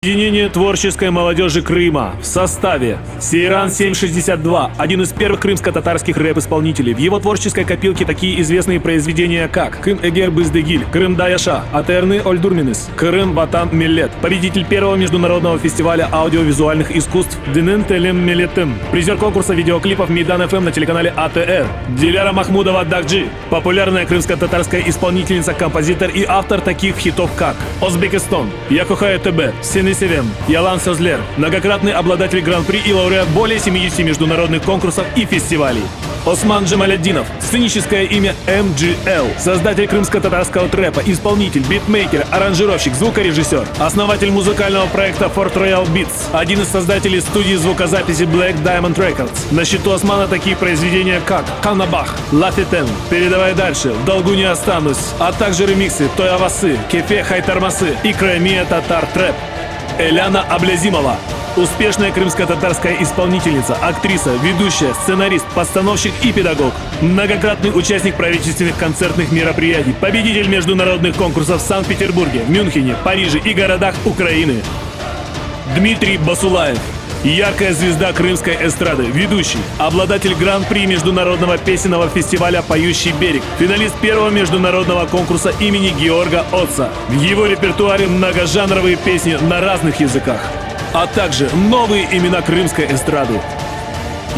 Объединение творческой молодежи Крыма в составе Сейран 762, один из первых крымско-татарских рэп-исполнителей. В его творческой копилке такие известные произведения, как «Кым Эгер Быздыгиль», «Крым Даяша», «Атерны Ольдурминес», «Крым Ватан Миллет», победитель первого международного фестиваля аудиовизуальных искусств «Дынын Телем Миллетым», призер конкурса видеоклипов Мейдан ФМ на телеканале АТР, Диляра Махмудова Дагджи, популярная крымско-татарская исполнительница, композитор и автор таких хитов, как «Озбекистон», «Якухая ТБ», «Севем», Ялан Созлер, многократный обладатель гран-при и лауреат более 70 международных конкурсов и фестивалей. Осман Джамаляддинов, сценическое имя MGL, создатель крымско-татарского трэпа, исполнитель, битмейкер, аранжировщик, звукорежиссер, основатель музыкального проекта Fort Royal Beats, один из создателей студии звукозаписи Black Diamond Records. На счету Османа такие произведения, как «Канабах», «Лафитен», «Передавай дальше», «В долгу не останусь», а также ремиксы «Той Авасы», «Кефе Хайтармасы» и «Кремия Татар Трэп». Эляна Аблязимова. Успешная крымско-татарская исполнительница, актриса, ведущая, сценарист, постановщик и педагог. Многократный участник правительственных концертных мероприятий, победитель международных конкурсов в Санкт-Петербурге, Мюнхене, Париже и городах Украины. Дмитрий Басулаев. Яркая звезда крымской эстрады, ведущий, обладатель гран-при международного песенного фестиваля «Поющий берег», финалист первого международного конкурса имени Георга Отца. В его репертуаре многожанровые песни на разных языках, а также новые имена крымской эстрады.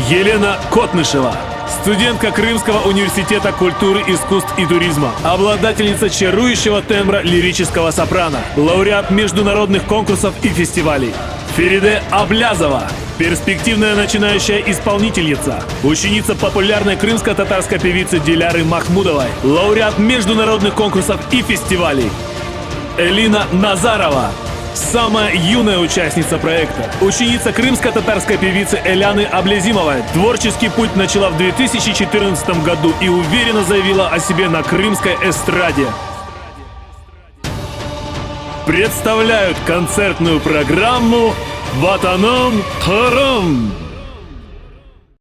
Елена Котнышева. Студентка Крымского университета культуры, искусств и туризма, обладательница чарующего тембра лирического сопрано, лауреат международных конкурсов и фестивалей. Фериде Аблязова. Перспективная начинающая исполнительница, ученица популярной крымско-татарской певицы Диляры Махмудовой, лауреат международных конкурсов и фестивалей. Элина Назарова. Самая юная участница проекта, ученица крымско-татарской певицы Эляны Аблязимовой. Творческий путь начала в 2014 году и уверенно заявила о себе на крымской эстраде. Представляют концертную программу «Ватаном Тарам».